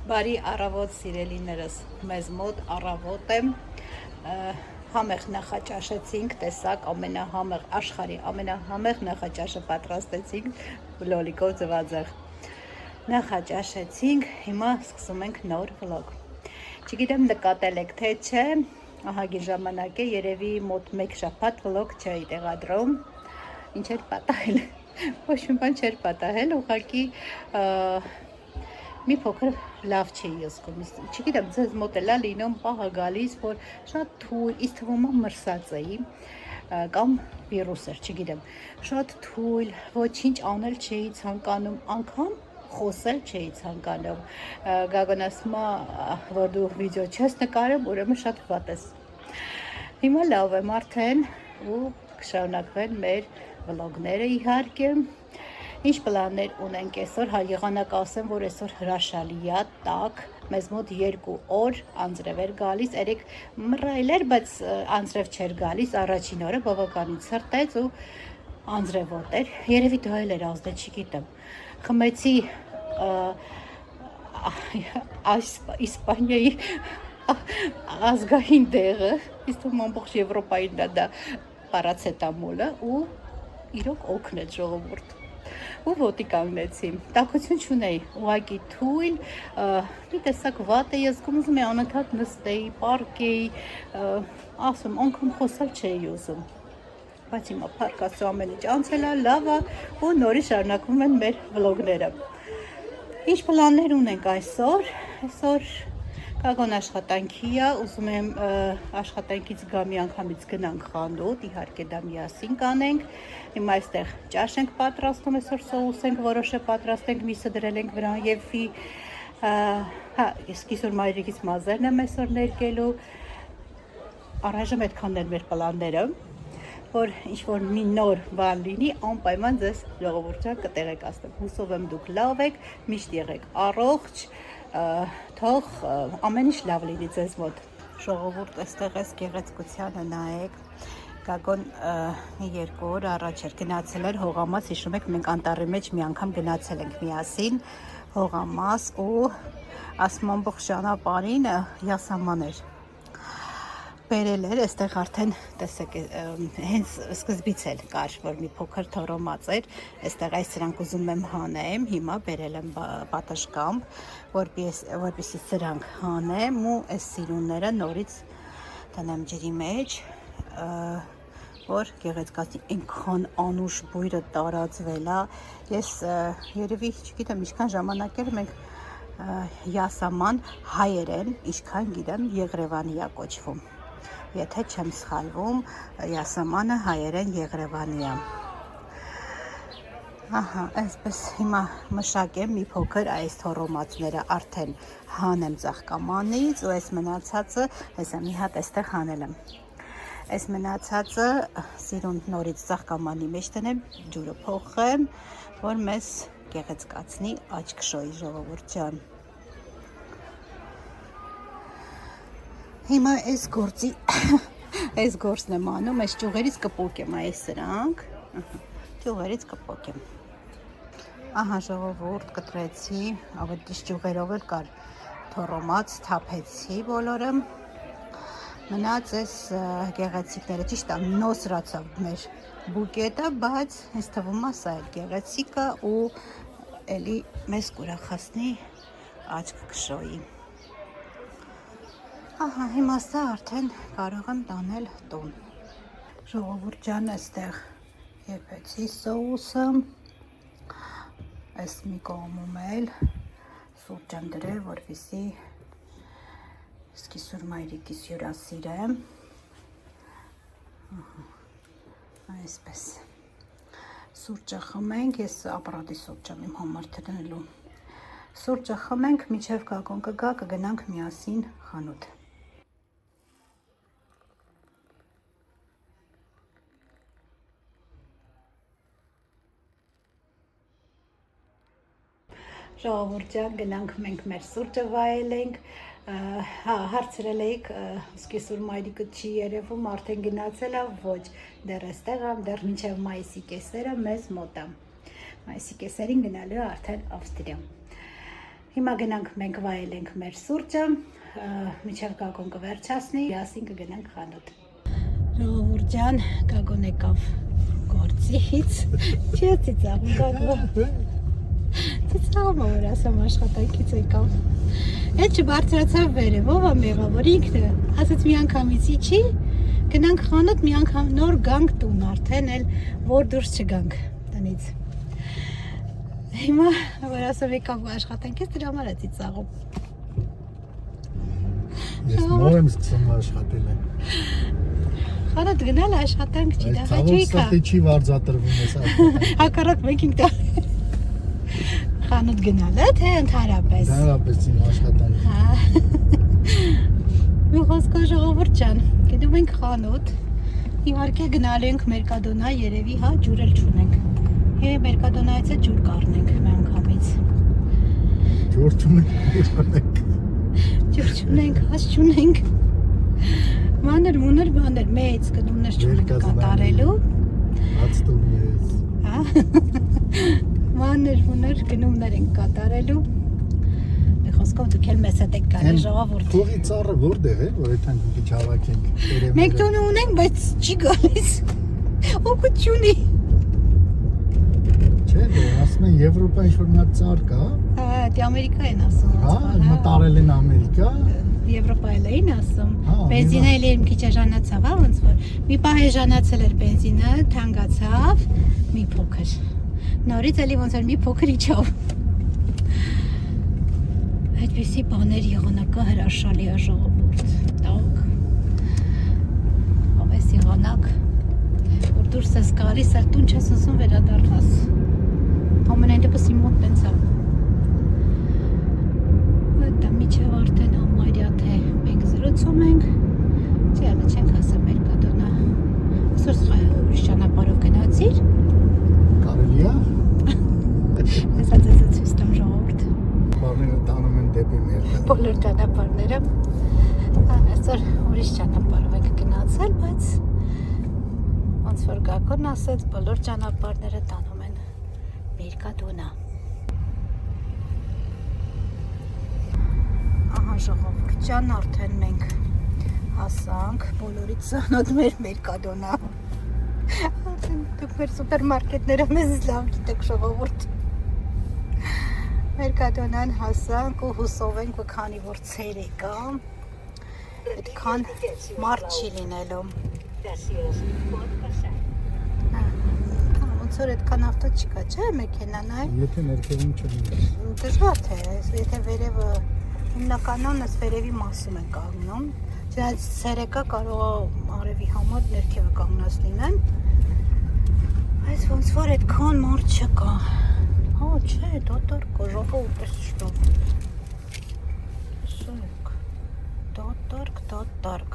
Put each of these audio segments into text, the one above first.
Բարի առավոտ սիրելիներս, մեզ մոտ առավոտ է, համեղ նախաճաշեցինք, տեսակ աշխարհի ամենահամեղ նախաճաշը պատրաստեցինք լոլիկով ձվածեղ, նախաճաշեցինք, հիմա սկսում ենք նոր վլոգ, չգիտեմ նկատել եք թե չէ, ահագին ժամանակ է, երևի մոտ 1 շաբաթ վլոգ չէի տեղադրում, ինչ էր պատահել, ոչ մի բան չէր պատահել, ուղղակի մի փոքր լավ չէի զգում, չգիտեմ, ձեզ մոտ էլա լինում պահը գալիս, որ շատ թույլ, ինձ թվում է մրսած էի, կամ վիրուս էր, չգիտեմ, շատ թույլ, ոչինչ անել չէի ցանկանում, անգամ խոսել չէի ցանկանում, Գագոն ասում է, որ դու վիդեո չես նկարում, ուրեմն շատ վատ ես, հիմա լավ եմ արդեն ու կշարունակվեն մեր վլոգները իհարկե. Ինչ պլաններ ունենք այսօր, եղանակ ասեմ, որ այսօր հրաշալի է, տաք, մեզ մոտ 2 օր անձրև էր գալիս, երեք մռայլ էր, բայց անձրև չէր գալիս, առաջին օրը բավականին ցրտեց ու անձրևոտ էր, երևի դա էլ էր ազդել, չգիտեմ, խմեցի Իսպանիայի ազգային դեղը, իսկ թվում ամբողջ Եվրոպային դա պարացետամոլը ու իրոք օգնեց ժողովուրդ ու ոտի կանգնեցի, տաքություն չունեի, ուղղակի թույլ, մի տեսակ վատ էի զգում, ուզում էի անընդհատ նստեի, պառկեի, ասում, անգամ խոսալ չէի ուզում, բայց հիմա փառք Աստծո ամեն ինչ անցել է, լավ է ու նորից շարունակվում են մեր վլոգները։ Ինչ պլաններ ունենք այսօր, Գագոն աշխատանքի է, ուզում եմ աշխատանքից գա մի անգամից գնանք խանութ, իհարկե դա միասին կանենք, հիմա այստեղ ճաշ ենք պատրաստում, այսօր սոուս ենք, որոշը պատրաստենք, միսը դրել ենք վրան եվի, ես կիսուր մայրիկից մազերն եմ այսօր ներկելու, առայժմ այդքանն էր մեր պլանները, որ ինչ-որ մի նոր բան լինի, անպայման ձեզ ժողովուրդ կտեղեկացնեմ, հուսով եմ դուք լավ եք, միշտ եղեք առողջ, թող ամեն ինչ լավ լինի ձեզ մոտ, ժողովուրդ այստեղ ես գեղեցկությանը նայեք, Գագոն մի 2 օր առաջ էր գնացել էր Հողամաս, հիշում եք մենք անտառի մեջ մի անգամ գնացել ենք միասին Հողամաս ու ասում ամբողջ ճանապարհին յասաման էր բերել էր, այստեղ արդեն տեսեք, հենց սկզբից էլ կար, որ մի փոքր թորոմած էր, այստեղ այս սրանք ուզում եմ հանեմ, հիմա բերել եմ պատշգամբ, որպեսզի սրանք հանեմ ու այս սիրունները նորից տնեմ ջրի մեջ, որ գեղեցկացի այնքան անուշ բույրը տարածվել է, ես երևի չգիտեմ ինչքան ժամանակ էր մենք յասաման հայերեն, ինչքան գիտեմ Եղրևանի է կոչվում, եթե չեմ սխալվում, յասամանը հայերեն Եղրևանի է, այսպես հիմա մշակեմ մի փոքր այս թորոմածները արդեն հանեմ ծաղկամանից ու այս մնացածը, հեսա մի հատ այստեղ հանել եմ, այս մնացածը սիրուն նորից ծաղկամանի մեջ տնեմ, ջուրը փոխեմ, որ մեզ գեղեցկացնի աչք շոյի ժողովուրդ ջան։ Հիմա այս գործն եմ անում, այս ճյուղերից կպոկեմ այս սրանք, ճյուղերից կպոկեմ, ահա ժողովուրդ կտրեցի, ավելի ճյուղերով էլ կար թորոմած, թափեցի բոլորը, մնաց այս գեղեցիկները, ճիշտ է նոսրացավ մեր բուկետը, բայց ինձ թվում է սա էլ գեղեցիկը ու էլի մեզ կուրախացնի աչք կշոյի։ Ահա հիմա սա արդեն կարող եմ տանել տուն։ Ժողովուրդ ջան, այստեղ եփեցի սոուսը, այս մի կողմում էլ սուրճ եմ դրել, որպեսզի սկիսուր մայրիկիս հյուրասիրեմ։ Այսպես սուրճը խմենք, ես ապարատի սուրճ եմ իմ համար դնելու։ Սուրճը խմենք, միջև Գագոն կգա, կգնանք միասին խանութ։ Ժողովուրդ ջան, գնանք մենք մեր սուրճը վայելենք, հարցրել էիք, սկսուր մայրիկը չի երևում, արդեն գնացել է, ոչ, դեռ էստեղ եմ, դեռ մինչև մայիսի կեսերը մեզ մոտ է, մայիսի կեսերին գնալու է արդեն Ավստրիա։ Հիմա գնանք մենք վայելենք մեր սուրճը, մինչև Գագոն կվերջացնի, միասին կգնանք խանութ։ Ժողովուրդ ջան, Գագոն եկավ գործից, չի ծիծաղում Գագոն։ Ծիծաղում որ ասեմ աշխատանքից եկավ։ Այդ չբարձրացավ վերև, ով է մեղա, որ ինքն է, ասաց մի անգամից իջի, գնանք խանութ, մի անգամ նոր գանք տուն արդեն էլ, որ դուրս չգանք տնից։ Հիմա որ ասեմ եկավ աշխատանքից, դրա համար է ծիծաղում։ Ես նոր եմ սկսում աշխատել եմ։ Խանութ գնալ աշխատանք չի, դա հաճույք է։ Ցավոք չի վարձատրվում ես աշխատանքը։ Հակառակ մենք ինքն խանութ գնալը, թե ընդհանրապես։ Ընդհանրապես իմ աշխատանքը։ Մի խոսքով ժողովուրդ ջան, գնում ենք խանութ, իհարկե գնալու ենք Մերկադոնա, երևի հա ջուր էլ չունենք։ Եվ Մերկադոնայից է ջուր կառնենք մի անգամից։ Ջուր չունենք։ Ջուր չունենք, հաց չունենք։ Մանր մուներ բաներ, մեծ գնումներ չունենք կատարելու։ Հաց տուն ես։ Հա։ Մանր մուներ գնումներ ենք կատարելու։ Մի խոսքով դուք էլ մեզ հետ եք գալի ժողովուրդ։ Փողի ծառը որտեղ է, որ այդքան մի քիչ հավաքենք։ Մենք տուն ունենք, բայց չի գալիս։ Օգուտ չունի։ Չէ, ասում են Եվրոպա ինչ-որ մի ծառ կա։ Հա, դե Ամերիկա են ասում։ Հա, մտարել են Ամերիկա։ Եվրոպա էլ էին ասում։ Բենզինը էլ մի քիչ էժանացավ, հա, ոնց որ։ Մի պահ էժանացել էր բենզինը, թանկացավ, մի փոքր։ Նորից էլի ոնց որ մի փոքր իջավ։ Այդպիսի բաներ եղանակը հրաշալի է ժողովուրդ։ Տակ։ Հավես եղանակ, որ դուրս ես գալիս, էլ տուն չես ուզում վերադառնաս։ Ամենայն դեպս իմ մոտ տենց է։ Դա միջև արդեն համարյա թե մենք զրուցում ենք, չելը չենք ասել Մերկադոնա։ Այսօր ուրիշ ճանապարհով գնացիր։ Կարելի է։ Ես ածածը ցույց տամ ժողովուրդ։ Բարները տանում են դեպի Մերկադոնա։ Բոլոր ճանապարհները։ Այսօր ուրիշ ճանապարհով եք գնացել, բայց ոնց որ Գագոն ասեց, բոլոր ճանապարհները տանում են Մերկադոնա։ Ահա ժողովուրդ ջան, արդեն մենք հասանք, բոլորից ծանոթ մեր Մերկադոնա։ Դուք մեր սուպերմարկետները մեզ լավ գիտեք ժողովուրդ։ Մերկադոնան հասանք ու հուսով ենք, քանի որ ցերեկ է, այդքան մարդ չի լինելու։ Ոնց որ այդքան ավտո չկա, չէ՞ մեքենան այ։ Եթե ներքևում չլինի։ Դժվար թե, եթե վերևը հիմնականում ես վերևի մասում են կանգնում։ Չնայած ցերեկը կարող է արևի համար ներքևը կանգնած լինեն։ Այս ոնց որ այդքան մարդ չկա։ Հա, չէ, դատարկ է, ժողովուրդ պես շտով։ Տեսեք, դատարկ։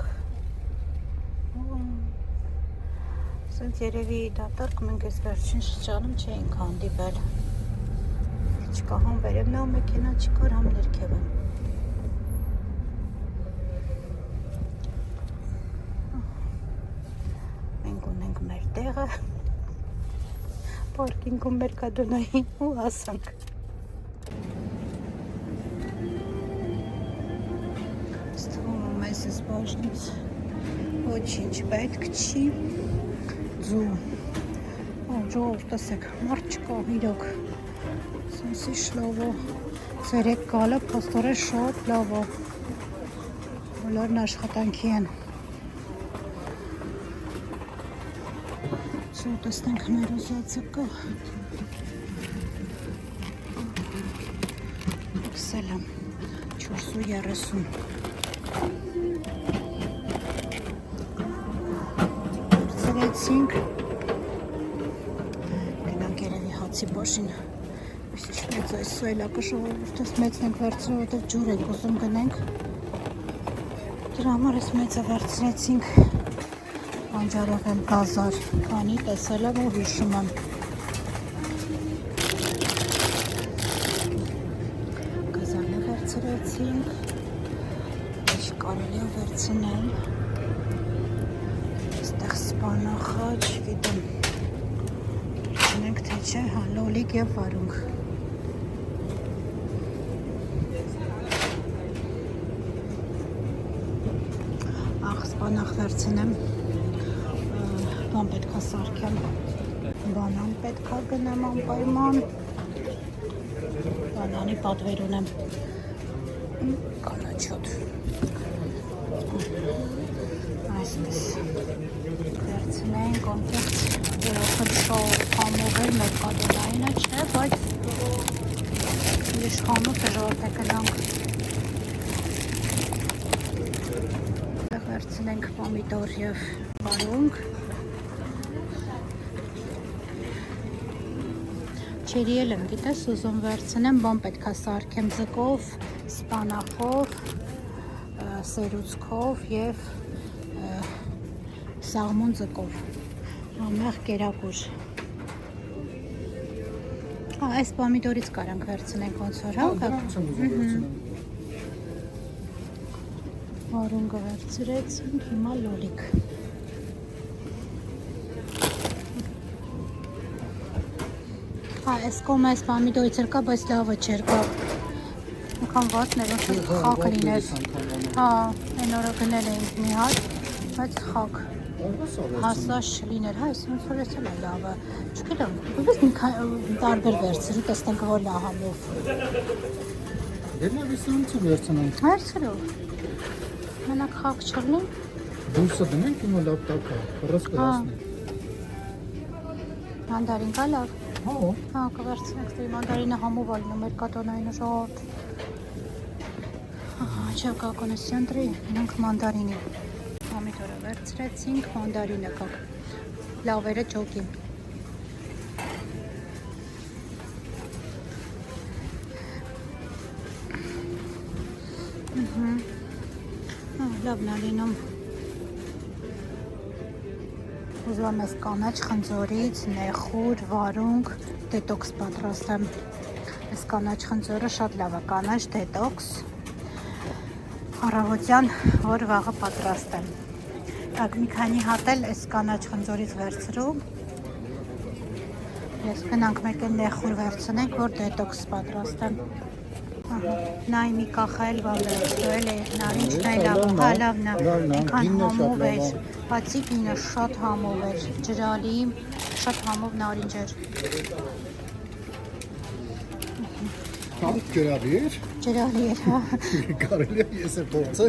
Ասենց երևի դատարկ մենք այս վերջին շրջանում չէինք հանդիպել։ Չկա համ վերևն է մեքենա, չկար համ ներքևը։ Մենք ունենք մեր տեղը։ Պարկինգում Մերկադոնայի ու հասանք։ Ստվում մեզ ես բաժնից ոչինչ պետք չի։ Ձու։ Ժողովուրդ տեսեք, մարդ չկա իրոք։ Սենսի շլավո։ Ցերեկ գալը փաստորեն շատ լավ է։ Բոլորն աշխատանքի են։ Տեսնենք մեր ուզածը կա։ Ակսել եմ 430։ Ծրեցինք։ Գնանք երևի հացի բաժին։ Իսկ Մեծ այս սոյլակը ժողովուրդս մեծն ենք վերցրել, որտեղ ջուր ենք ուզում գնենք։ Դրա համար այս մեծը վերցրեցինք անջարեղեն գազար, քանի տեսել եմ ու հիշում եմ։ Գազարը վերցրեցինք, ինչ կարելի է վերցնել, այստեղ սպանախաչ, գիտեմ, չնենք թե չէ, հա, լոլիկ և վարունգ։ Սպանախ վերցնեմ, բան պետք է սարքեմ, բանան պետք է գնեմ անպայման, բանանի պատվեր ունեմ, կանաչոտ, այսպես վերցնենք, ոնքետ խնչով համովել մեր կադենայինը չէ, բայց իշխանոտ է ժողորդ է կնանք։ Վերցնենք պոմիդոր և վարունգ։ Չերի էլ եմ գիտես ուզում վերցնեմ, բան պետք է սարքեմ ձկով, սպանախով, սերուցքով և սաղմոն ձկով, համեղ կերակուր։ Այս պոմիդորից կարանք վերցնենք ոնց որ, հա։ Վարունգը վերցրեցինք, հիմա լոլիկ։ Այս կոմը այս պամիդորից էր կա, բայց լավը չէր կա։ Անկամ վատն էր, ոնց խակ լիներ։ Հա, այն օրը գնել էինք մի հատ, բայց խակ։ Հասաշ լիներ, հա, այս ոնց որ ես էլ է լավը։ Չգիտեմ, պես մի տարբեր վերցրու, տեսնենք որ լահամով։ Դերնավ ես ոնց վերցնենք։ Վերցրու։ Մենակ խակ չլնի։ Դուրսը դնենք իմը լավ տակա, ռս կրասնենք։ Մանդարին կա լավ։ Հա, կվերցնենք դի մանդարինը համով ալնում էր կատոնայինը ժողորդ։ Չավ կակոնես սենտրի, նենք մանդարինի։ Պոմիդորը վերցրեցինք, մանդարինը կակ։ Լավերը ճոկին։ Լավն ալինում ուզում եմ ես կանաչ խնձորից, նեխուր, վարունգ, դետոքս պատրաստեմ ես կանաչ խնձորը շատ լավ է, կանաչ դետոքս առավոտյան, որ վաղը պատրաստեմ մի քանի հատ էլ ես կանաչ խնձորից վերցրու ես գնանք մեկ էլ նեխուր վերցնենք, որ դետոքս պատրաստեմ Նայ մի կախայել բան վերցրել է, նարինջն այ լավն է, այնքան համով էր, բացի գինը շատ համով էր, ջրալի, շատ համով նարինջ էր։ Ջրալի էր։ Ջրալի էր, հա։ Կարելի է ես է փորձը։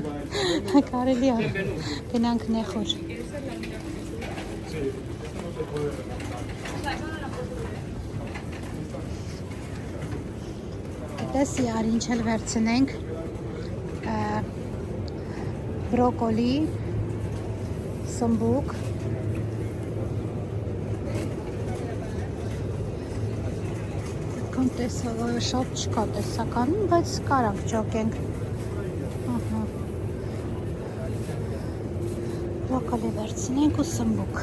Կարելի է, գնանք նեխուր։ Տեսի արինչ էլ վերցնենք բրոկոլի, սմբուկ, կան տեսավը շատ չկա տեսականին, բայց կարանք ճոկենք, բրոկոլի վերցնենք ու սմբուկ։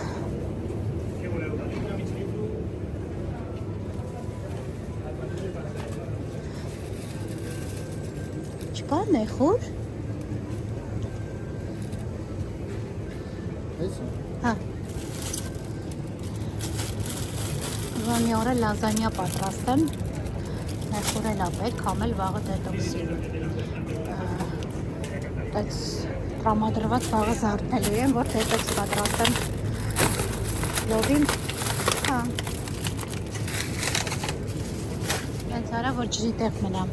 Չկա նեխուր։ Հա։ Մի օրը լազանյա պատրաստեմ, նեխուր էլ ապեք, համել վաղը դետոքսի։ Տեց տրամադրված վաղը զարդնելու եմ, որ դետոքս պատրաստեմ լովին։ Հա։ Հենց արա, որ ջրի տեղ մնամ։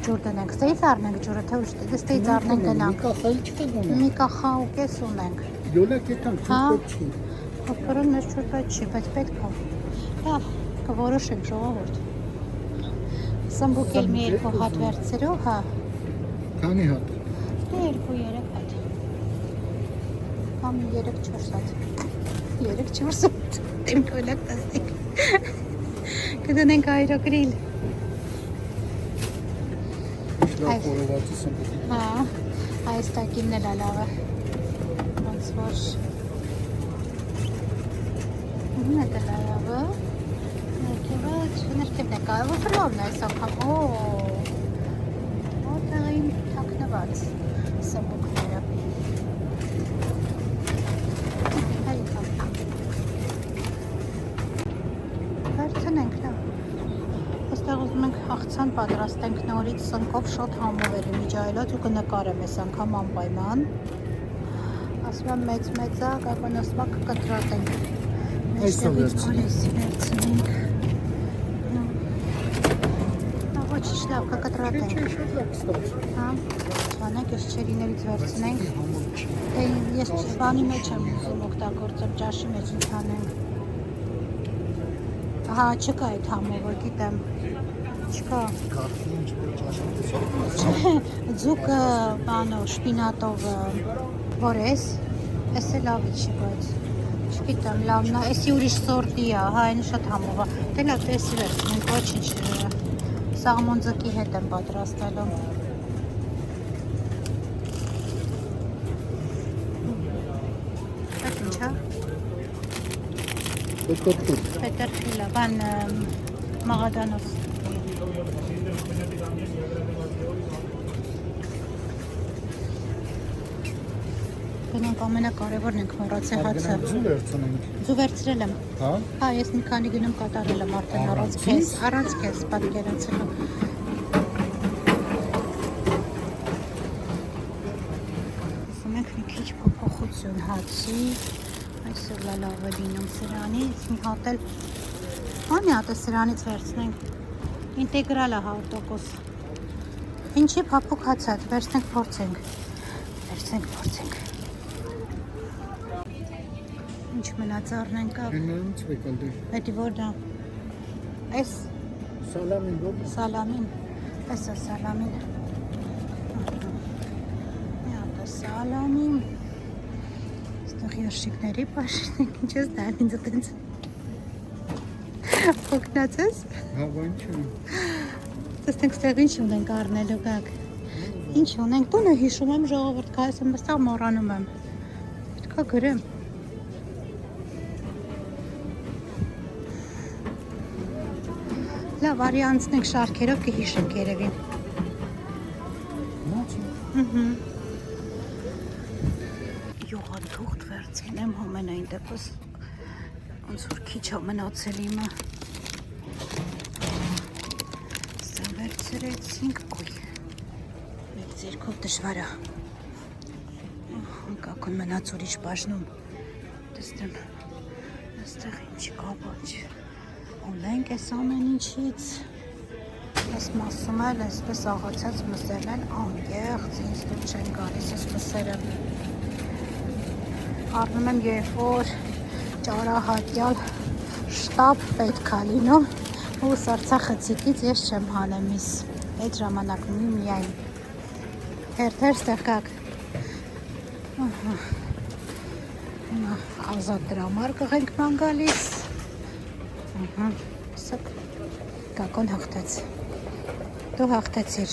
Ջուր դնենք, ստեից առնենք ջուրը, թե ուշ ստեից առնենք գնանք։ Մի կախա ու կես ունենք։ Յոլակ եթանք չուպետ չի։ Հոպորոն մեր չուպետ չի, բայց պետք է։ Լավ, կորոշենք ժողովուրդ։ Սմբուկ էլ մի երկու հատ վերցրու, հա։ Քանի հատ։ 2-3 հատ։ Կամ 3-4 հատ։ 3-4 հատ։ Դեմ կոլակ տասնիկ։ Կդնենք այրոգրիլ։ Դրա խորովածի սմբուտի։ Հա, այս տակինն էլ լավ է։ Ոնց որ Ո՞ւմ է դա լավը։ Ներքևն է կարևոր ֆլորն է այս անգամ։ Որտեղ էին թաքնված սմբուկները։ Վերցնենք լավ։ Այստեղ ուզում ենք աղցան պատրաստենք նորից սնկով շոտ համովերի միջայլոց ու կնկարեմ այս անգամ անպայման։ Ասում եմ մեծ է, կական ասում եմ կկտրատենք։ Մեջտեղից կոլեսի վերցնենք։ Ոչինչ լավ կկտրատենք։ Հա, չանենք ես չերիներից վերցնենք։ Դե ես բանի մեջ եմ ուզում օգտագործեմ, ճաշի մեջ ընթանենք։ Հա, չկա այդ համովը, գիտեմ։ Չկա։ Ձուկը, բանով, շպինատով, որ ես, ես է լավի չի, բայց չգիտեմ, լավն է, եսի ուրիշ սորտի է, հա, այն շատ համով է, դե լավ, եսի վերցնենք, ոչինչ, սաղմոն ձկի հետ եմ պատրաստելու։ Այդ ինչ է։ Պետրխիլը, բան մաղադանոց։ Գնանք ամենակարևորն ենք մոռացել հացը։ Ձու վերցրել եմ։ Հա։ Հա, ես մի քանի գնում կատարել եմ արդեն առանց քեզ պատկերացրել։ Ասում ենք մի քիչ փոփոխություն հացի։ Այսօր լավ է լինում սրանից, մի հատ էլ մի հատ սրանից վերցնենք։ Ինտեգրալ է 100%։ Ինչի փափուկ հաց է, վերցնենք փորձենք։ Ինչ մնաց առնենք ավ։ Հենանց վեկալդի։ Հետի որ դա։ Այս Սալամին որ։ Սալամին։ Այս է սալամին։ Մի հատ է սալամին։ Ստեղ երշիկների պաշինենք, ինչ ես դա ինձ տենց։ Փոքնած ես։ Հա, բան չունի։ Տեսնենք ստեղ ինչ ունենք առնելու գակ։ Ինչ ունենք, տունը հիշում եմ ժողովուրդ կա, ես եմ ստեղ մոռանում եմ։ Պետքա գրեմ։ Լավ, արի անցնենք շարքերով կհիշենք երևի։ Յուղաթուղթ վերցնեմ ամենայն դեպս, ոնց որ քիչ է մնացել իմը։ Սա վերցրեցինք, ոյ, մեկ ձերքով դժվար է։ Կակուն մնաց ուրիշ բաժնում, տեսնեմ, այստեղ ինչ կա բաչ։ Ունենք այս ամեն ինչից, այս մասում էլ այսպես աղացած մսերն են անգեղծ, ինձ դուր չեն գալիս այս մսերը։ Առնում եմ երբ որ ճարահատյալ շտապ պետք է լինում ու սարցախցիկից ես չեմ հանեմ իս, այդ ժամանակում միայն հերթեր ստեղ կակ։ Ազատ դրամար կղենք ման գալիս։ Սակ կակոն հաղթեց, դու հաղթեցիր,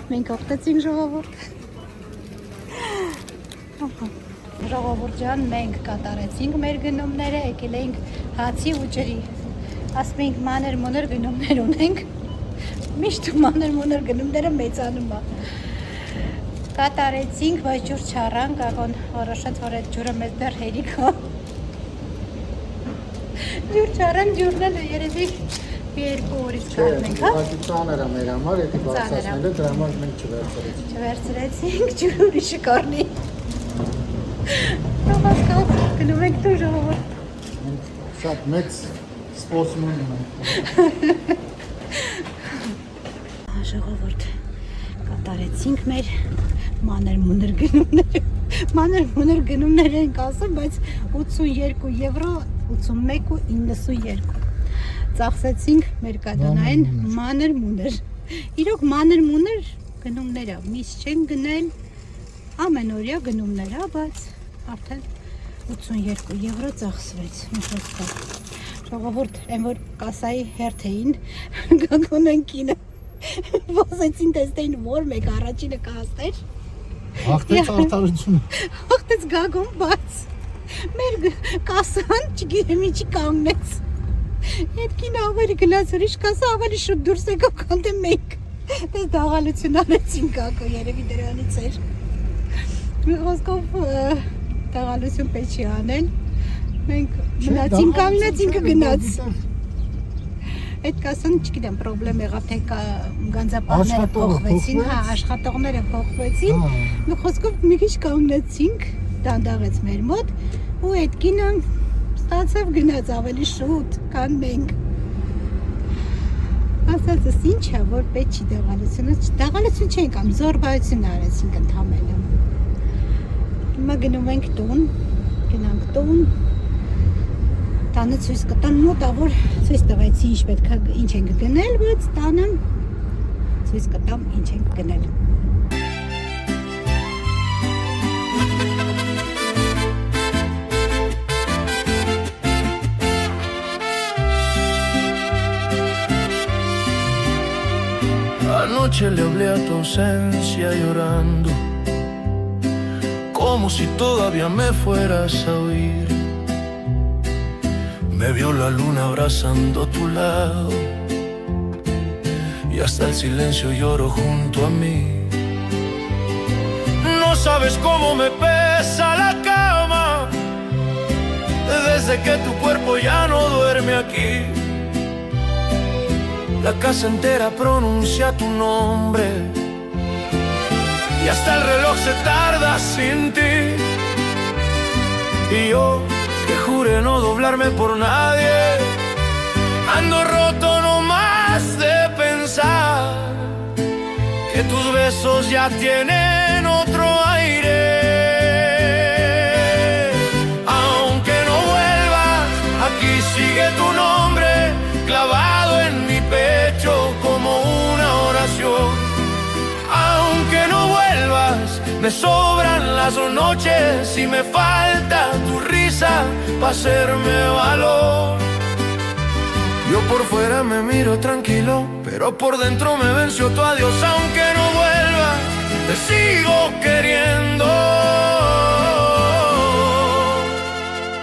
մենք հաղթեցինք ժողովուրդ, ժողովուրդ ջան, մենք կատարեցինք մեր գնումները, եկել էինք հացի ու ջրի, ասում ենք մանր մոնր գնումներ ունենք, միշտ մանր մոնր գնումները մեծանում է, կատարեցինք, բայց ջուր չառանք, աղոն որոշեց, որ այդ ջուրը մեզ դեռ հերիք է։ Ջուր չառան, ջուրն էլ երևի մի երկու օրից կարնենք, հա? Չէ, ծանր է մեր համար, էդի բարձրացնելը, դրա համար մենք չվերցրեցինք։ Չվերցրեցինք, ջուր ուրիշը կարնի։ Հավասկաց, գնում ենք դու ժողովուրդ։ Շատ մեծ սպորտսմեն ունենք։ Ժողովուրդ, կատարեցինք մեր մանր-մունր գնումները, մանր-մունր գնումներ ենք ասում, բայց 82 եվրո, 81.92 ծախսեցինք մեր կադոնային մանր-մունր, իրոք մանր-մունր գնումները, միս չեն գնել, ամենօրյա գնումները, բայց արդեն 82 եվրո ծախսվեց, մի խոսքով, Ժողովուրդ, այն որ կասայի հերթ էին, գագոն են կինը, ոզեցին տեստեին որ մեկ առաջինը կհաստեր, Հաղթեց արդարությունը։ հաղթեց գագոն բաց, մեր կասան չգիրեմ ինչի կանգնեց, հետ կինը ավելի գնաց ուրիշ կասա ավելի շուտ դուրս եկավ կանտե մենք, տես դաղալություն արեցին գագո երևի դրանից էր, մի խոսքով դաղալություն պետք չի անել, մենք մնացին կանգնեցին կգնաց, այդ կասան չգիտեմ պրոբլեմ եղավ թե գանձապահները փոխվեցին, հա աշխատողները փոխվեցին, մի խոսքով մի քիչ կանգնեցինք, դանդաղեց մեր մոտ ու այդ կինը ստացավ գնաց ավելի շուտ, քան մենք։ Ասածս ինչ է, որ պետք չի դաղալություն չենք կամ զորբայություն արեցինք ընդհանրապես։ Հիմա գնում ենք տուն, գնանք տուն, տանը ցույց կտան մոտավոր ցույց տվեցի ինչ պետք է ինչ ենք գնել, բայց տանը ցույց կտամ ինչ ենք գնել։ Anoche le hablé a tu ausencia llorando, como si todavía me fueras a oír. Me vio la luna abrazando tu lado y hasta el silencio lloró junto a mí. No sabes cómo me pesa la cama desde que tu cuerpo ya no duerme aquí. La casa entera pronuncia tu nombre y hasta el reloj se tarda sin ti. Y yo, que juré no doblarme por nadie, ando roto nomás de pensar que tus besos ya tienen otro aire. Aunque no vuelvas, aquí sigue tu nombre clavado en mi pecho como una oración. Aunque no vuelvas, me sobran las noches y me falta tu risa para hacerme valor. Yo por fuera me miro tranquilo, pero por dentro me venció tu adiós. Aunque no vuelva, te sigo queriendo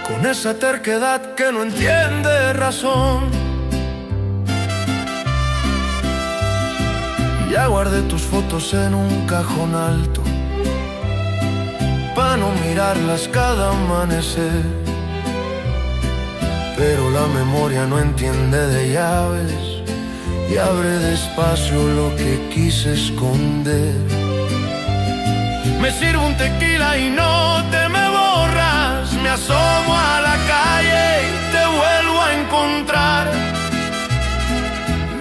con esa terquedad que no entiende razón. Ya guardé tus fotos en un cajón alto pa' no mirarlas cada amanecer, pero la memoria no entiende de llaves y abre despacio lo que quise esconder. Me sirvo un tequila y no te me borras, me asomo a la calle y te vuelvo a encontrar.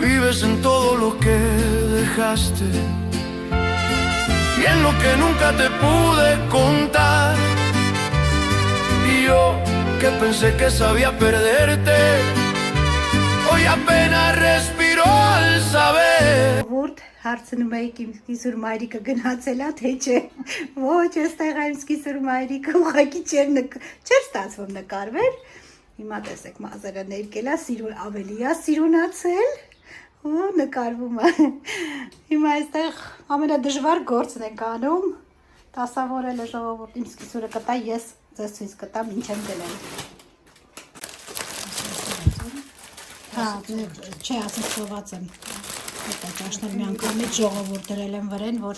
Vives en todo lo que dejaste y en lo que nunca te pude contar. Y yo, que pensé que sabía perderte, hoy apenas respiro al saber. Որդ հարցնում էի իմ սկիզուր մայրիկը գնացել է թե չէ։ Ոչ, այստեղ այն սկիզուր մայրիկը ուղղակի չէր ստացվում նկարվել։ Հիմա տեսեք մազերը ներկել է, սիրուն ավելի է սիրունացել։ Ու նկարվում է։ Հիմա այստեղ ամենադժվար գործն ենք անում։ Դասավորել է ժողովուրդ, իմ սկիզուրը կտա, ես ձեզ ցույց կտամ ինչ եմ գնել։ Հա, չէ, ասես ծոված եմ։ Հետո ճաշնել մի անգամից ժողովուրդ դրել եմ վրան, որ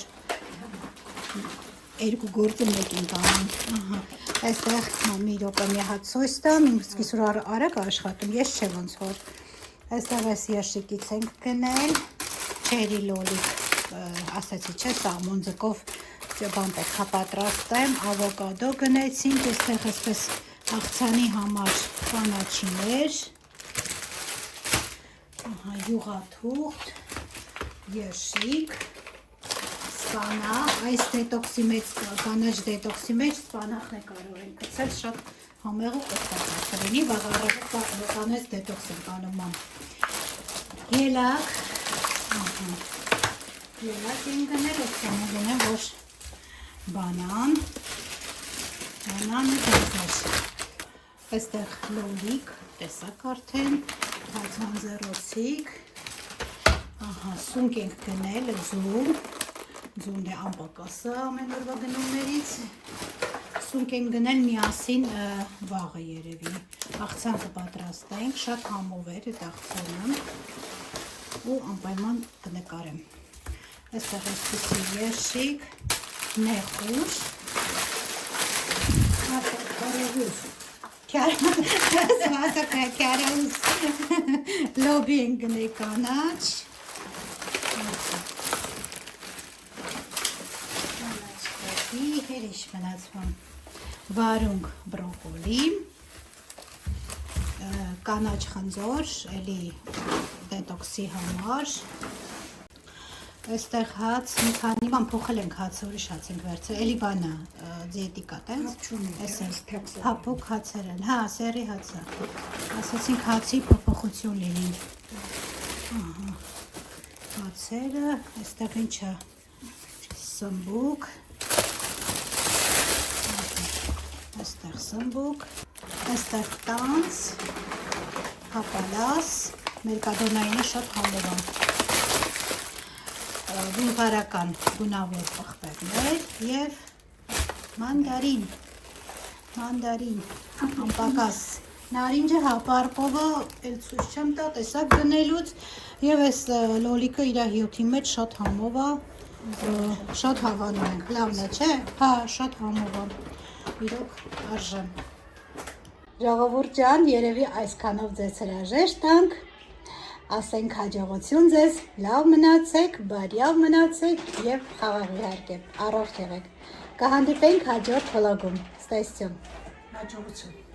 երկու գործը մեկին կանեմ։ Ահա, այստեղ մի րոպե մի հատ ցույց տամ, իմ սկիզուրը արագ աշխատում, ես չէ ոնց որ։ Այստեղ այս եշիկից ենք գնել, չերի լոլիկ, ասացի չէ, սաղմոն ձկով բան պետք է պատրաստեմ, ավոկադո գնեցինք, այստեղ այսպես աղցանի համար կանաչիներ, յուղաթուղթ, եշիկ, սպանախ, այս դետոքսի մեջ, կանաչ դետոքսի մեջ սպանախն է կարող ենք գցել, շատ համեղ ու օգտակար լինի, կանաչ դետոքս ենք անում ամ։ Ելակ, ելակ են գնել, ոտքան գնեմ, որ բանան ու դեզեր, այստեղ լոլիկ, տեսակ արդեն, հացանձեռոցիկ, ահա, սունկ ենք գնել, ձուն է անպակասը ամեն օրվա գնումներից, սունկ ենք գնել միասին վաղը երևի, աղցանքը պատրաստենք, շատ համով էր այդ աղցանը ու անպայման կնկարեմ, այստեղ այսպիսի երշիկ, նեխուշ, Քարոզ լոբի ենք գնել կանաչ հերիշ մնացվում վարունգ բրոկոլի կանաչ խնձոր էլի դետոքսի համար Այստեղ հաց, մի քանի բան փոխել ենք հացը, ուրիշ հաց ենք վերցրել, էլի բանա, դիետիկա, տենց, հապուկ հացեր են, հա, սերի հացը, ասացինք հացի փոփոխություն լինի, հացերը, այստեղ ինչը, սմբուկ, այստեղ սմբուկ, այստեղ տանց, հապալաս, մերկադոնայինը շատ համով բուլղարական գունավոր պղպեղներ և մանդարին, անպակաս, նարինջը հապարկովը էլ ցույց չեմ տա, տեսակ գնելուց և այս լոլիկը իր հյութի մեջ շատ համով է, շատ հավանում ենք, լավն է, չէ, հա, շատ համով է, իրոք արժեմ։ Ժողովուրդ ջան, երևի այսքանով ձեզ հրաժեշտ տանք, ասենք հաջողություն ձեզ, լավ մնացեք, բարյավ մնացեք և խաղաղ իհարկե, առողջ եղեք։ Կհանդիպենք հաջորդ վլոգում, ստեսություն։ Հաջողություն։